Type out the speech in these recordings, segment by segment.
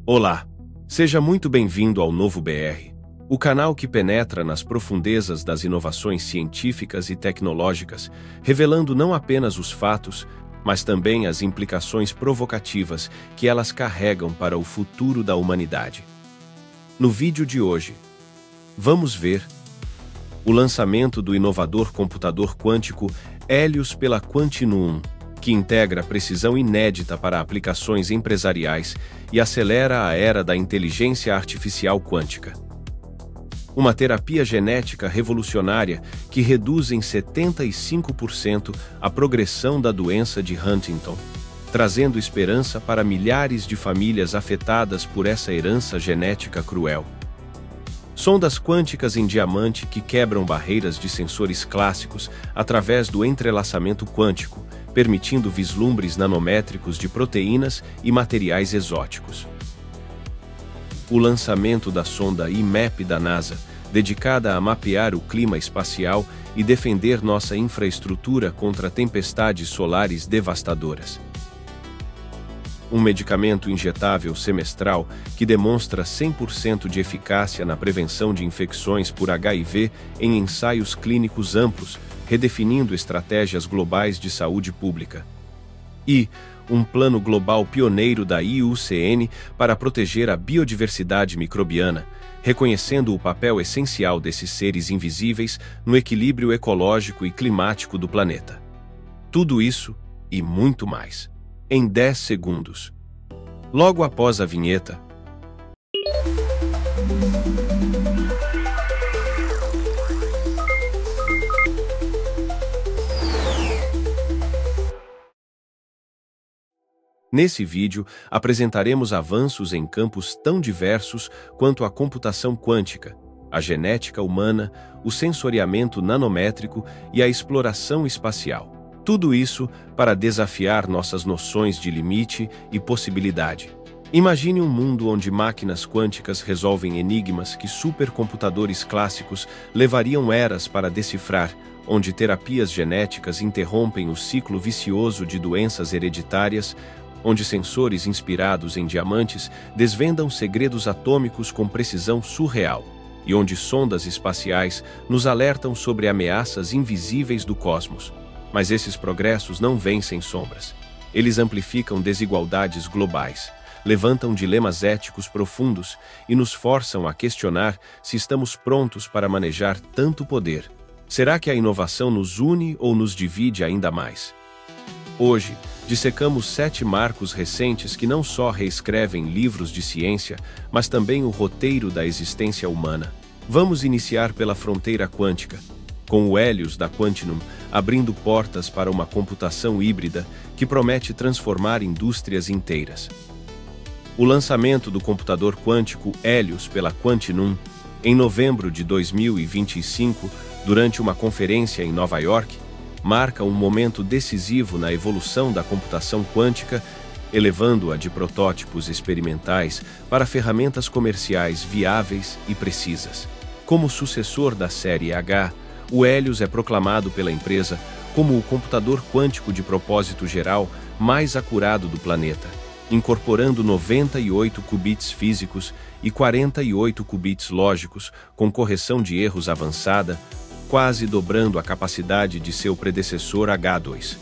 Olá, seja muito bem-vindo ao Novo BR, o canal que penetra nas profundezas das inovações científicas e tecnológicas, revelando não apenas os fatos, mas também as implicações provocativas que elas carregam para o futuro da humanidade. No vídeo de hoje, vamos ver o lançamento do inovador computador quântico Helios pela Quantinuum, que integra precisão inédita para aplicações empresariais e acelera a era da inteligência artificial quântica. Uma terapia genética revolucionária que reduz em 75% a progressão da doença de Huntington, trazendo esperança para milhares de famílias afetadas por essa herança genética cruel. Sondas quânticas em diamante que quebram barreiras de sensores clássicos através do entrelaçamento quântico, permitindo vislumbres nanométricos de proteínas e materiais exóticos. O lançamento da sonda IMAP da NASA, dedicada a mapear o clima espacial e defender nossa infraestrutura contra tempestades solares devastadoras. Um medicamento injetável semestral que demonstra 100% de eficácia na prevenção de infecções por HIV em ensaios clínicos amplos, redefinindo estratégias globais de saúde pública. E um plano global pioneiro da IUCN para proteger a biodiversidade microbiana, reconhecendo o papel essencial desses seres invisíveis no equilíbrio ecológico e climático do planeta. Tudo isso e muito mais, em 10 segundos. Logo após a vinheta. Nesse vídeo, apresentaremos avanços em campos tão diversos quanto a computação quântica, a genética humana, o sensoriamento nanométrico e a exploração espacial. Tudo isso para desafiar nossas noções de limite e possibilidade. Imagine um mundo onde máquinas quânticas resolvem enigmas que supercomputadores clássicos levariam eras para decifrar, onde terapias genéticas interrompem o ciclo vicioso de doenças hereditárias, onde sensores inspirados em diamantes desvendam segredos atômicos com precisão surreal, e onde sondas espaciais nos alertam sobre ameaças invisíveis do cosmos. Mas esses progressos não vêm sem sombras. Eles amplificam desigualdades globais, levantam dilemas éticos profundos e nos forçam a questionar se estamos prontos para manejar tanto poder. Será que a inovação nos une ou nos divide ainda mais? Hoje, dissecamos 7 marcos recentes que não só reescrevem livros de ciência, mas também o roteiro da existência humana. Vamos iniciar pela fronteira quântica, com o Helios da Quantinuum abrindo portas para uma computação híbrida que promete transformar indústrias inteiras. O lançamento do computador quântico Helios pela Quantinuum, em novembro de 2025, durante uma conferência em Nova York, marca um momento decisivo na evolução da computação quântica, elevando-a de protótipos experimentais para ferramentas comerciais viáveis e precisas. Como sucessor da série H, o Helios é proclamado pela empresa como o computador quântico de propósito geral mais acurado do planeta, incorporando 98 qubits físicos e 48 qubits lógicos com correção de erros avançada, quase dobrando a capacidade de seu predecessor H2.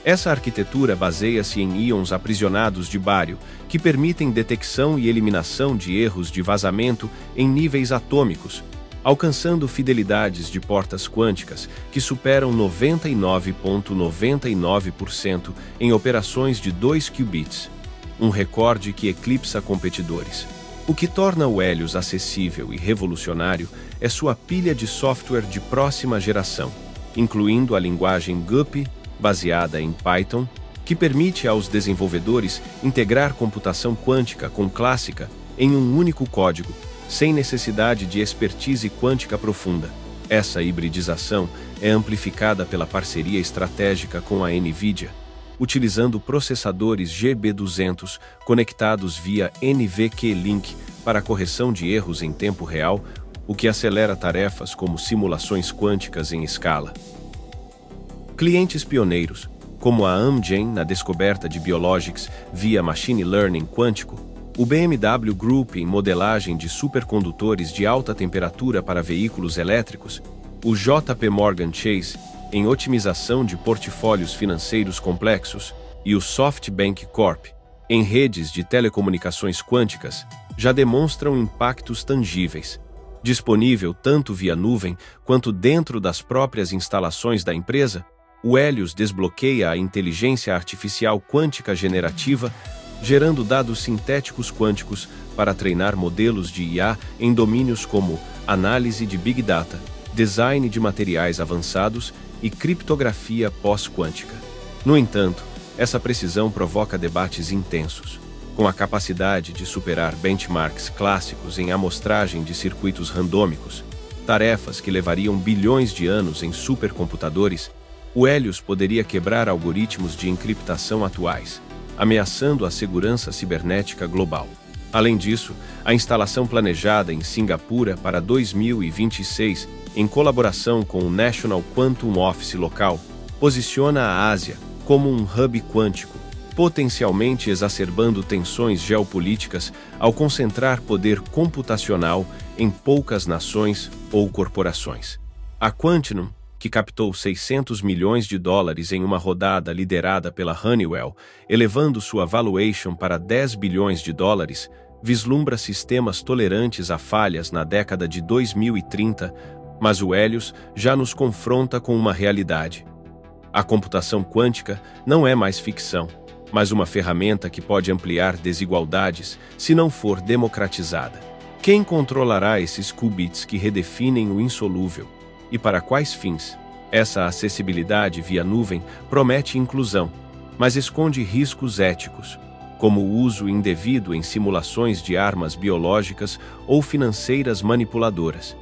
Essa arquitetura baseia-se em íons aprisionados de bário, que permitem detecção e eliminação de erros de vazamento em níveis atômicos, alcançando fidelidades de portas quânticas que superam 99,99% em operações de 2 qubits, um recorde que eclipsa competidores. O que torna o Helios acessível e revolucionário é sua pilha de software de próxima geração, incluindo a linguagem Guppy, baseada em Python, que permite aos desenvolvedores integrar computação quântica com clássica em um único código, sem necessidade de expertise quântica profunda. Essa hibridização é amplificada pela parceria estratégica com a NVIDIA, utilizando processadores GB200 conectados via NVQ-Link para correção de erros em tempo real, o que acelera tarefas como simulações quânticas em escala. Clientes pioneiros, como a Amgen na descoberta de biologics via machine learning quântico, O BMW Group em modelagem de supercondutores de alta temperatura para veículos elétricos, o JP Morgan Chase em otimização de portfólios financeiros complexos e o SoftBank Corp em redes de telecomunicações quânticas já demonstram impactos tangíveis. Disponível tanto via nuvem quanto dentro das próprias instalações da empresa, o Helios desbloqueia a inteligência artificial quântica generativa, gerando dados sintéticos quânticos para treinar modelos de IA em domínios como análise de Big Data, design de materiais avançados e criptografia pós-quântica. No entanto, essa precisão provoca debates intensos. Com a capacidade de superar benchmarks clássicos em amostragem de circuitos randômicos, tarefas que levariam bilhões de anos em supercomputadores, o Helios poderia quebrar algoritmos de encriptação atuais, ameaçando a segurança cibernética global. Além disso, a instalação planejada em Singapura para 2026, em colaboração com o National Quantum Office local, posiciona a Ásia como um hub quântico, potencialmente exacerbando tensões geopolíticas ao concentrar poder computacional em poucas nações ou corporações. A Quantinuum, que captou $600 milhões em uma rodada liderada pela Honeywell, elevando sua valuation para $10 bilhões, vislumbra sistemas tolerantes a falhas na década de 2030, mas o Helios já nos confronta com uma realidade. A computação quântica não é mais ficção, mas uma ferramenta que pode ampliar desigualdades se não for democratizada. Quem controlará esses qubits que redefinem o insolúvel? E para quais fins? Essa acessibilidade via nuvem promete inclusão, mas esconde riscos éticos, como o uso indevido em simulações de armas biológicas ou financeiras manipuladoras.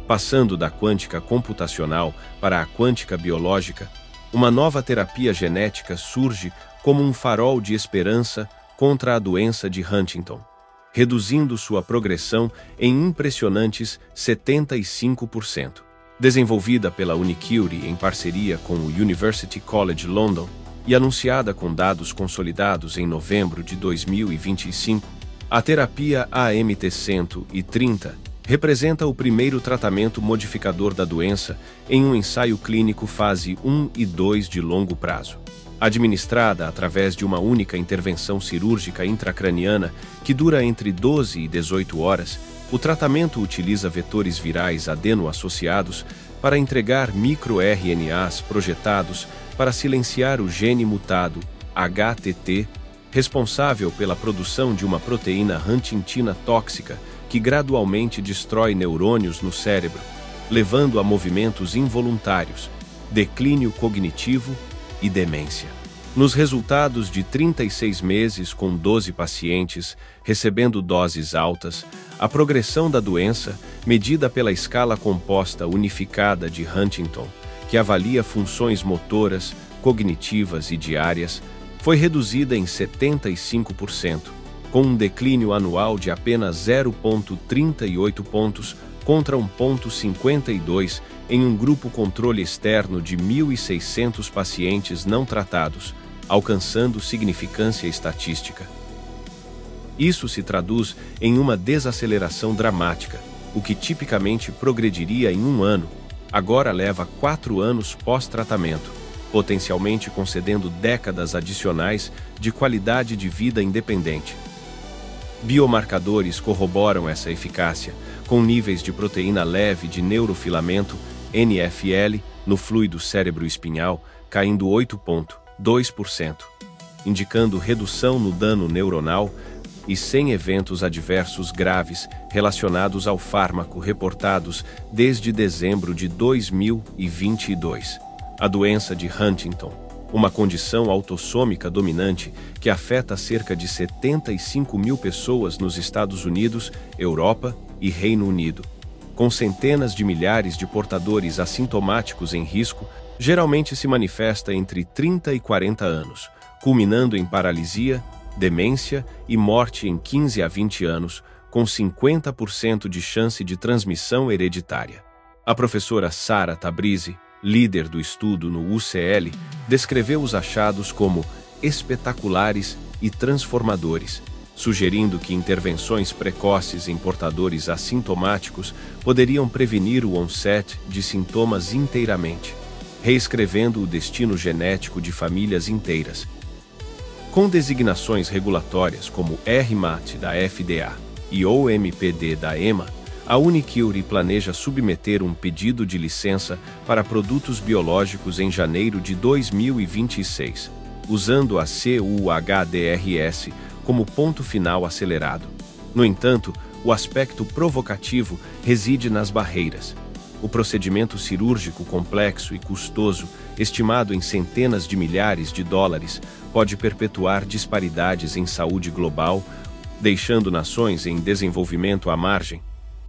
Passando da quântica computacional para a quântica biológica, uma nova terapia genética surge como um farol de esperança contra a doença de Huntington, reduzindo sua progressão em impressionantes 75%. Desenvolvida pela Unicurie em parceria com o University College London e anunciada com dados consolidados em novembro de 2025, a terapia AMT-130 representa o primeiro tratamento modificador da doença em um ensaio clínico fase 1 e 2 de longo prazo. Administrada através de uma única intervenção cirúrgica intracraniana que dura entre 12 e 18 horas, o tratamento utiliza vetores virais adeno-associados para entregar microRNAs projetados para silenciar o gene mutado HTT, responsável pela produção de uma proteína huntingtina tóxica que gradualmente destrói neurônios no cérebro, levando a movimentos involuntários, declínio cognitivo e demência. Nos resultados de 36 meses com 12 pacientes recebendo doses altas, a progressão da doença, medida pela escala composta unificada de Huntington, que avalia funções motoras, cognitivas e diárias, foi reduzida em 75%, com um declínio anual de apenas 0,38 pontos contra 1,52 em um grupo controle externo de 1.600 pacientes não tratados, alcançando significância estatística. Isso se traduz em uma desaceleração dramática, o que tipicamente progrediria em 1 ano, agora leva 4 anos pós-tratamento, potencialmente concedendo décadas adicionais de qualidade de vida independente. Biomarcadores corroboram essa eficácia, com níveis de proteína leve de neurofilamento, NFL, no fluido cérebro-espinhal, caindo 8,2%, indicando redução no dano neuronal e sem eventos adversos graves relacionados ao fármaco reportados desde dezembro de 2022. A doença de Huntington, uma condição autossômica dominante que afeta cerca de 75 mil pessoas nos Estados Unidos, Europa e Reino Unido. Com centenas de milhares de portadores assintomáticos em risco, geralmente se manifesta entre 30 e 40 anos, culminando em paralisia, demência e morte em 15 a 20 anos, com 50% de chance de transmissão hereditária. A professora Sara Tabrizi, líder do estudo no UCL, descreveu os achados como espetaculares e transformadores, sugerindo que intervenções precoces em portadores assintomáticos poderiam prevenir o onset de sintomas inteiramente, reescrevendo o destino genético de famílias inteiras. Com designações regulatórias como RMAT da FDA e OMPD da EMA, a Unicure planeja submeter um pedido de licença para produtos biológicos em janeiro de 2026, usando a CUHDRS como ponto final acelerado. No entanto, o aspecto provocativo reside nas barreiras. O procedimento cirúrgico complexo e custoso, estimado em centenas de milhares de dólares, pode perpetuar disparidades em saúde global, deixando nações em desenvolvimento à margem.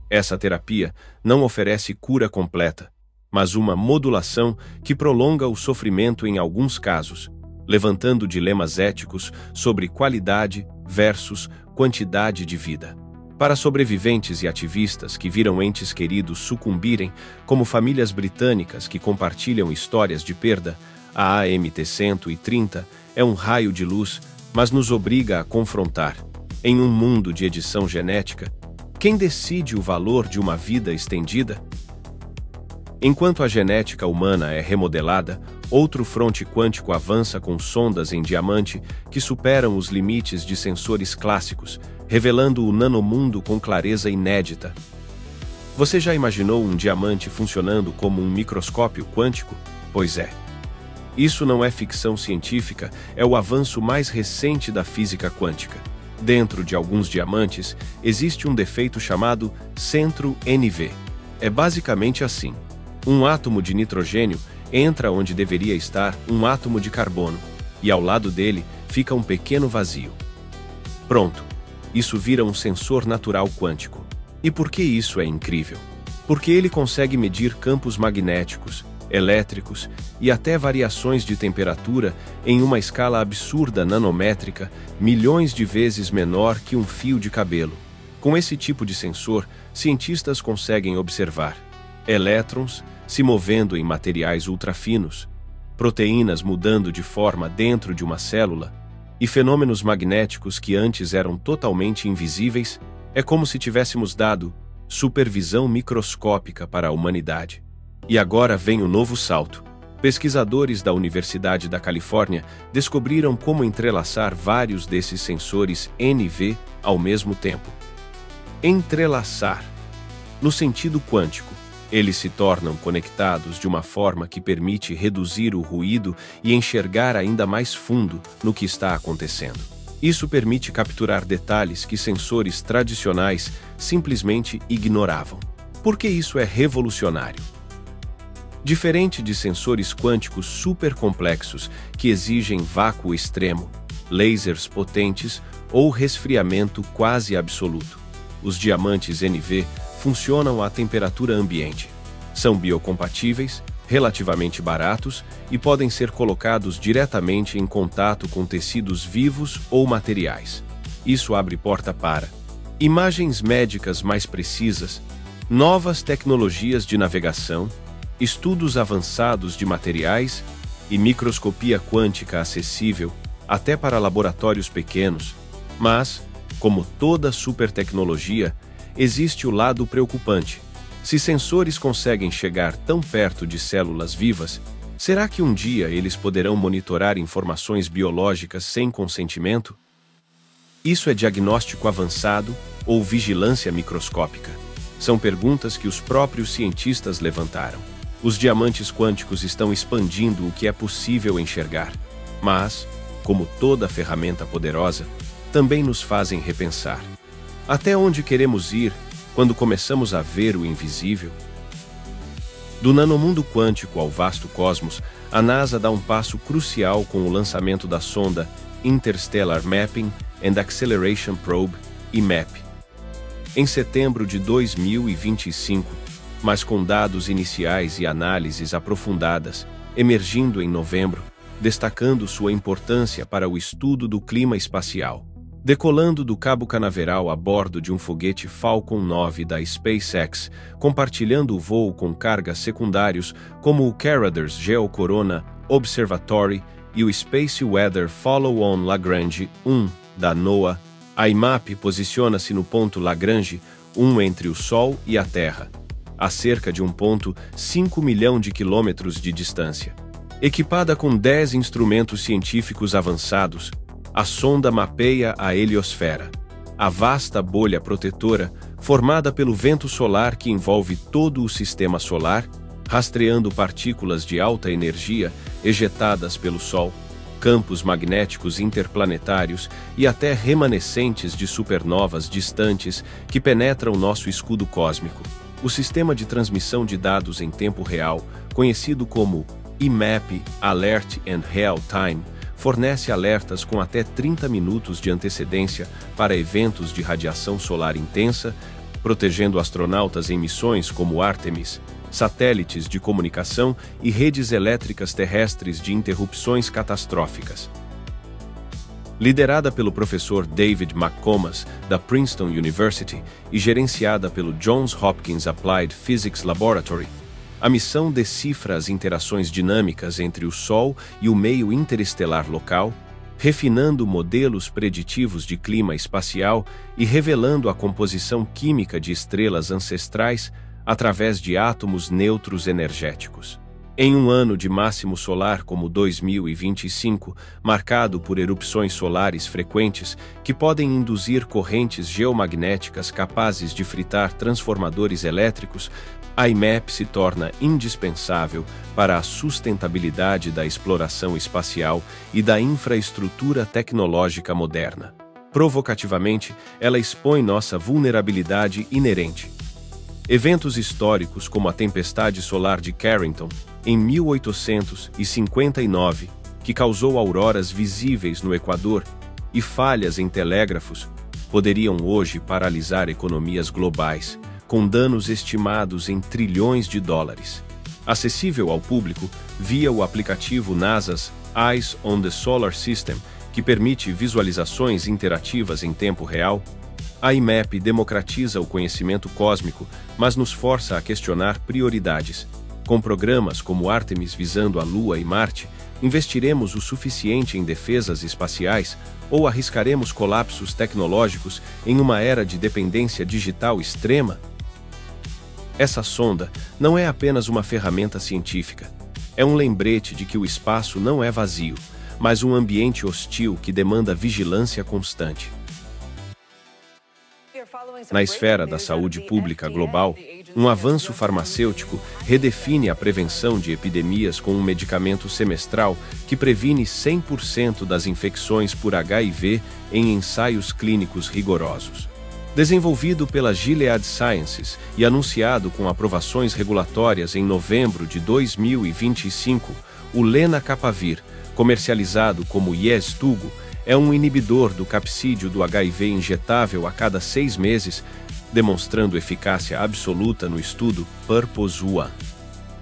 Essa terapia não oferece cura completa, mas uma modulação que prolonga o sofrimento em alguns casos, levantando dilemas éticos sobre qualidade versus quantidade de vida. Para sobreviventes e ativistas que viram entes queridos sucumbirem, como famílias britânicas que compartilham histórias de perda, a AMT-130 é um raio de luz, mas nos obriga a confrontar. Em um mundo de edição genética, quem decide o valor de uma vida estendida? Enquanto a genética humana é remodelada, outro fronte quântico avança com sondas em diamante que superam os limites de sensores clássicos, revelando o nanomundo com clareza inédita. Você já imaginou um diamante funcionando como um microscópio quântico? Pois é. Isso não é ficção científica, é o avanço mais recente da física quântica. Dentro de alguns diamantes, existe um defeito chamado centro NV. É basicamente assim. Um átomo de nitrogênio entra onde deveria estar um átomo de carbono, e ao lado dele fica um pequeno vazio. Pronto, isso vira um sensor natural quântico. E por que isso é incrível? Porque ele consegue medir campos magnéticos, elétricos e até variações de temperatura em uma escala absurda nanométrica, milhões de vezes menor que um fio de cabelo. Com esse tipo de sensor, cientistas conseguem observar elétrons se movendo em materiais ultrafinos, proteínas mudando de forma dentro de uma célula e fenômenos magnéticos que antes eram totalmente invisíveis. É como se tivéssemos dado supervisão microscópica para a humanidade. E agora vem o novo salto. Pesquisadores da Universidade da Califórnia descobriram como entrelaçar vários desses sensores NV ao mesmo tempo. Entrelaçar. No sentido quântico, eles se tornam conectados de uma forma que permite reduzir o ruído e enxergar ainda mais fundo no que está acontecendo. Isso permite capturar detalhes que sensores tradicionais simplesmente ignoravam. Por que isso é revolucionário? Diferente de sensores quânticos supercomplexos que exigem vácuo extremo, lasers potentes ou resfriamento quase absoluto, os diamantes NV funcionam à temperatura ambiente. São biocompatíveis, relativamente baratos e podem ser colocados diretamente em contato com tecidos vivos ou materiais. Isso abre porta para imagens médicas mais precisas, novas tecnologias de navegação, estudos avançados de materiais e microscopia quântica acessível até para laboratórios pequenos. Mas, como toda supertecnologia, existe o lado preocupante. Se sensores conseguem chegar tão perto de células vivas, será que um dia eles poderão monitorar informações biológicas sem consentimento? Isso é diagnóstico avançado ou vigilância microscópica? São perguntas que os próprios cientistas levantaram. Os diamantes quânticos estão expandindo o que é possível enxergar, mas, como toda ferramenta poderosa, também nos fazem repensar. Até onde queremos ir quando começamos a ver o invisível? Do nanomundo quântico ao vasto cosmos, a NASA dá um passo crucial com o lançamento da sonda Interstellar Mapping and Acceleration Probe, IMAP, em setembro de 2025, mas com dados iniciais e análises aprofundadas, emergindo em novembro, destacando sua importância para o estudo do clima espacial. Decolando do Cabo Canaveral a bordo de um foguete Falcon 9 da SpaceX, compartilhando o voo com cargas secundários como o Caraders Geocorona Observatory e o Space Weather Follow-on Lagrange 1, da NOAA. A IMAP posiciona-se no ponto Lagrange 1 entre o Sol e a Terra, a cerca de 1,5 milhão de quilômetros de distância. Equipada com 10 instrumentos científicos avançados, a sonda mapeia a heliosfera, a vasta bolha protetora formada pelo vento solar que envolve todo o sistema solar, rastreando partículas de alta energia ejetadas pelo Sol, campos magnéticos interplanetários e até remanescentes de supernovas distantes que penetram nosso escudo cósmico. O sistema de transmissão de dados em tempo real, conhecido como IMAP Alert and Real Time, fornece alertas com até 30 minutos de antecedência para eventos de radiação solar intensa, protegendo astronautas em missões como Artemis, satélites de comunicação e redes elétricas terrestres de interrupções catastróficas. Liderada pelo professor David McComas, da Princeton University, e gerenciada pelo Johns Hopkins Applied Physics Laboratory, a missão decifra as interações dinâmicas entre o Sol e o meio interestelar local, refinando modelos preditivos de clima espacial e revelando a composição química de estrelas ancestrais através de átomos neutros energéticos. Em um ano de máximo solar como 2025, marcado por erupções solares frequentes que podem induzir correntes geomagnéticas capazes de fritar transformadores elétricos, a IMAP se torna indispensável para a sustentabilidade da exploração espacial e da infraestrutura tecnológica moderna. Provocativamente, ela expõe nossa vulnerabilidade inerente. Eventos históricos como a tempestade solar de Carrington, em 1859, que causou auroras visíveis no Equador, e falhas em telégrafos, poderiam hoje paralisar economias globais, com danos estimados em trilhões de dólares. Acessível ao público via o aplicativo NASA's Eyes on the Solar System, que permite visualizações interativas em tempo real, a IMAP democratiza o conhecimento cósmico, mas nos força a questionar prioridades. Com programas como Artemis visando a Lua e Marte, investiremos o suficiente em defesas espaciais ou arriscaremos colapsos tecnológicos em uma era de dependência digital extrema? Essa sonda não é apenas uma ferramenta científica. É um lembrete de que o espaço não é vazio, mas um ambiente hostil que demanda vigilância constante. Na esfera da saúde pública global, um avanço farmacêutico redefine a prevenção de epidemias com um medicamento semestral que previne 100% das infecções por HIV em ensaios clínicos rigorosos. Desenvolvido pela Gilead Sciences e anunciado com aprovações regulatórias em novembro de 2025, o lenacapavir, comercializado como Yeztugo, é um inibidor do capsídeo do HIV injetável a cada 6 meses, demonstrando eficácia absoluta no estudo Purpose 1,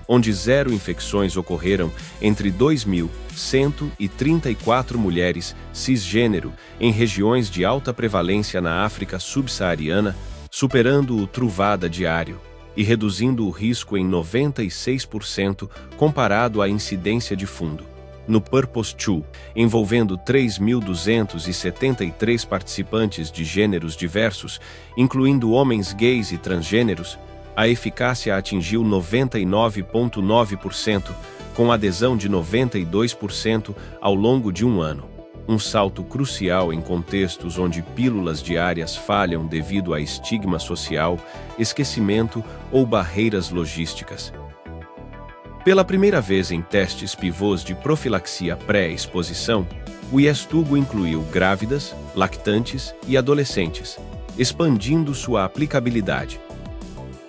onde 0 infecções ocorreram entre 2.134 mulheres cisgênero em regiões de alta prevalência na África subsaariana, superando o Truvada diário e reduzindo o risco em 96% comparado à incidência de fundo. No Purpose 2, envolvendo 3.273 participantes de gêneros diversos, incluindo homens gays e transgêneros, a eficácia atingiu 99,9%, com adesão de 92% ao longo de um ano. Um salto crucial em contextos onde pílulas diárias falham devido a estigma social, esquecimento ou barreiras logísticas. Pela primeira vez em testes pivôs de profilaxia pré-exposição, o Yeztugo incluiu grávidas, lactantes e adolescentes, expandindo sua aplicabilidade.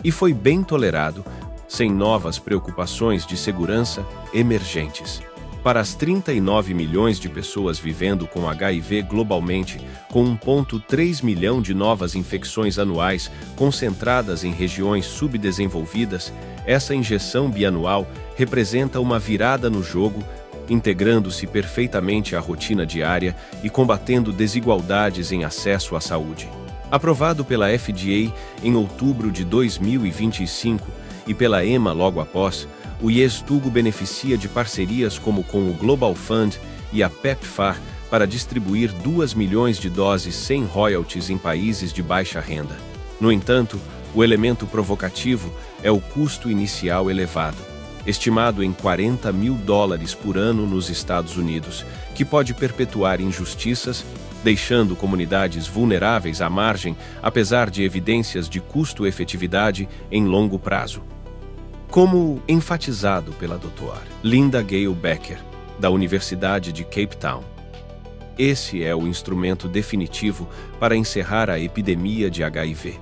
E foi bem tolerado, sem novas preocupações de segurança emergentes. Para as 39 milhões de pessoas vivendo com HIV globalmente, com 1,3 milhão de novas infecções anuais concentradas em regiões subdesenvolvidas, essa injeção bianual representa uma virada no jogo, integrando-se perfeitamente à rotina diária e combatendo desigualdades em acesso à saúde. Aprovado pela FDA em outubro de 2025 e pela EMA logo após, o IESTugo beneficia de parcerias como com o Global Fund e a PEPFAR para distribuir 2 milhões de doses sem royalties em países de baixa renda. No entanto, o elemento provocativo é o custo inicial elevado, estimado em $40 mil por ano nos Estados Unidos, que pode perpetuar injustiças, deixando comunidades vulneráveis à margem, apesar de evidências de custo-efetividade em longo prazo. Como enfatizado pela Dra. Linda Gale Becker, da Universidade de Cape Town. Esse é o instrumento definitivo para encerrar a epidemia de HIV,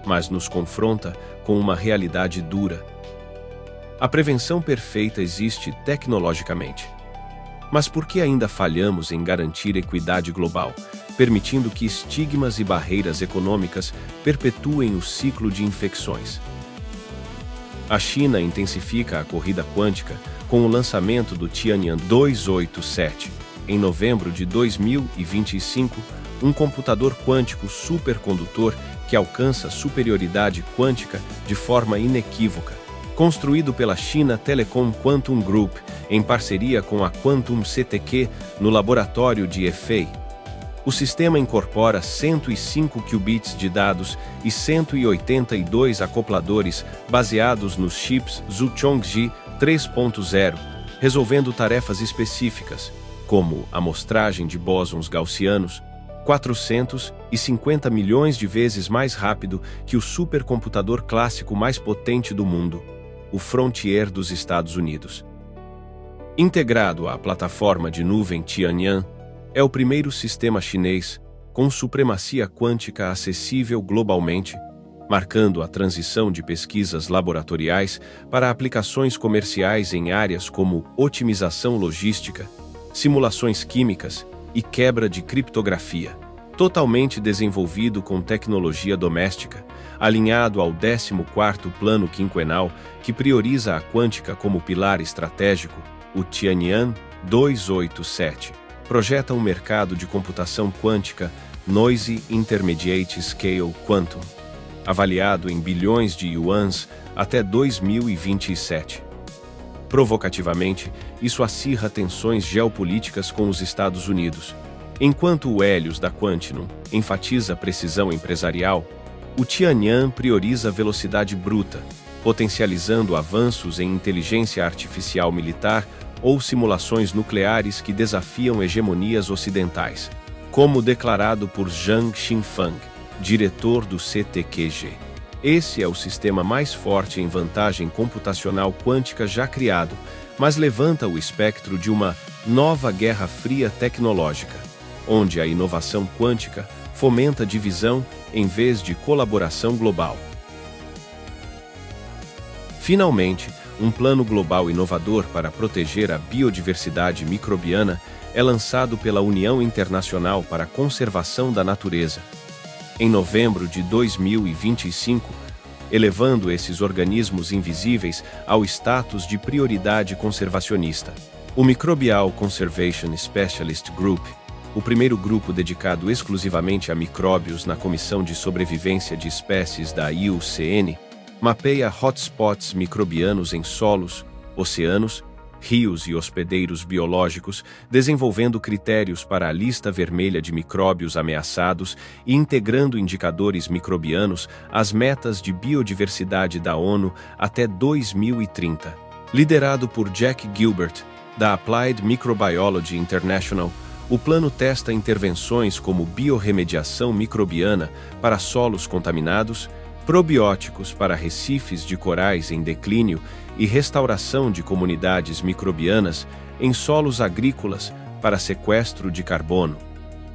mas nos confronta com uma realidade dura. A prevenção perfeita existe tecnologicamente. Mas por que ainda falhamos em garantir equidade global, permitindo que estigmas e barreiras econômicas perpetuem o ciclo de infecções? A China intensifica a corrida quântica com o lançamento do Tianyan 287, em novembro de 2025, um computador quântico supercondutor que alcança superioridade quântica de forma inequívoca, construído pela China Telecom Quantum Group em parceria com a Quantum CTQ no laboratório de Hefei. O sistema incorpora 105 qubits de dados e 182 acopladores baseados nos chips Zhuchongji 3.0, resolvendo tarefas específicas, como amostragem de bósons gaussianos, 450 milhões de vezes mais rápido que o supercomputador clássico mais potente do mundo, o Frontier dos Estados Unidos. Integrado à plataforma de nuvem Tianyan, é o primeiro sistema chinês com supremacia quântica acessível globalmente, marcando a transição de pesquisas laboratoriais para aplicações comerciais em áreas como otimização logística, simulações químicas e quebra de criptografia, totalmente desenvolvido com tecnologia doméstica, alinhado ao 14º Plano Quinquenal, que prioriza a quântica como pilar estratégico. O Tianyan 287 projeta um mercado de computação quântica Noisy Intermediate Scale Quantum, avaliado em bilhões de yuans até 2027. Provocativamente, isso acirra tensões geopolíticas com os Estados Unidos. Enquanto o Helios da Quantinum enfatiza precisão empresarial, o Tianyan prioriza velocidade bruta, potencializando avanços em inteligência artificial militar ou simulações nucleares que desafiam hegemonias ocidentais, como declarado por Zhang Xinfang, diretor do CTQG. Esse é o sistema mais forte em vantagem computacional quântica já criado, mas levanta o espectro de uma nova guerra fria tecnológica, onde a inovação quântica fomenta divisão em vez de colaboração global. Finalmente, um plano global inovador para proteger a biodiversidade microbiana é lançado pela União Internacional para a Conservação da Natureza, em novembro de 2025, elevando esses organismos invisíveis ao status de prioridade conservacionista. O Microbial Conservation Specialist Group, o primeiro grupo dedicado exclusivamente a micróbios na Comissão de Sobrevivência de Espécies da IUCN, mapeia hotspots microbianos em solos, oceanos, rios e hospedeiros biológicos, desenvolvendo critérios para a lista vermelha de micróbios ameaçados e integrando indicadores microbianos às metas de biodiversidade da ONU até 2030. Liderado por Jack Gilbert, da Applied Microbiology International, o plano testa intervenções como biorremediação microbiana para solos contaminados, probióticos para recifes de corais em declínio e restauração de comunidades microbianas em solos agrícolas para sequestro de carbono.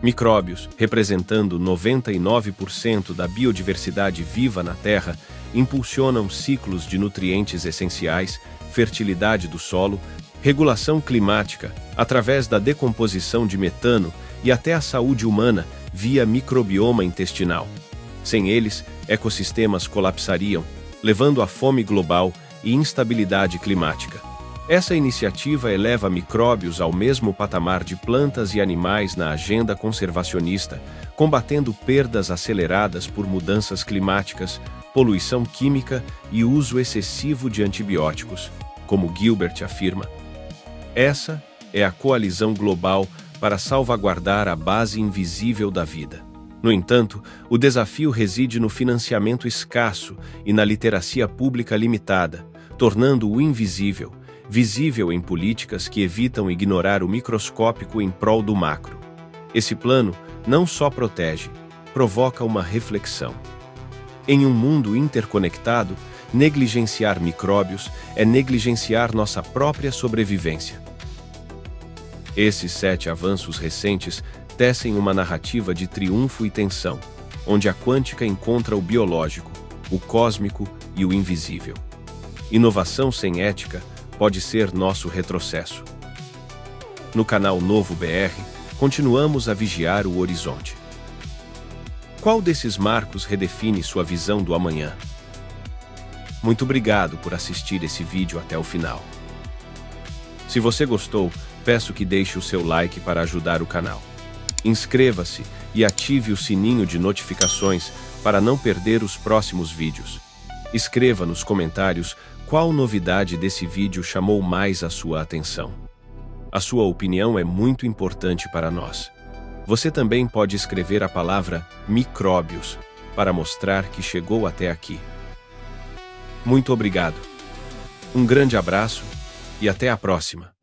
Micróbios, representando 99% da biodiversidade viva na Terra, impulsionam ciclos de nutrientes essenciais, fertilidade do solo, regulação climática, através da decomposição de metano e até a saúde humana via microbioma intestinal. Sem eles, ecossistemas colapsariam, levando à fome global e instabilidade climática. Essa iniciativa eleva micróbios ao mesmo patamar de plantas e animais na agenda conservacionista, combatendo perdas aceleradas por mudanças climáticas, poluição química e uso excessivo de antibióticos. como Gilbert afirma. Essa é a coalizão global para salvaguardar a base invisível da vida. No entanto, o desafio reside no financiamento escasso e na literacia pública limitada, tornando o invisível visível em políticas que evitam ignorar o microscópico em prol do macro. Esse plano não só protege, provoca uma reflexão. Em um mundo interconectado, negligenciar micróbios é negligenciar nossa própria sobrevivência. Esses 7 avanços recentes tecem uma narrativa de triunfo e tensão, onde a quântica encontra o biológico, o cósmico e o invisível. Inovação sem ética pode ser nosso retrocesso. No canal Novo BR, continuamos a vigiar o horizonte. Qual desses marcos redefine sua visão do amanhã? Muito obrigado por assistir esse vídeo até o final. Se você gostou, peço que deixe o seu like para ajudar o canal. Inscreva-se e ative o sininho de notificações para não perder os próximos vídeos. Escreva nos comentários qual novidade desse vídeo chamou mais a sua atenção. A sua opinião é muito importante para nós. Você também pode escrever a palavra micróbios para mostrar que chegou até aqui. Muito obrigado. Um grande abraço e até a próxima.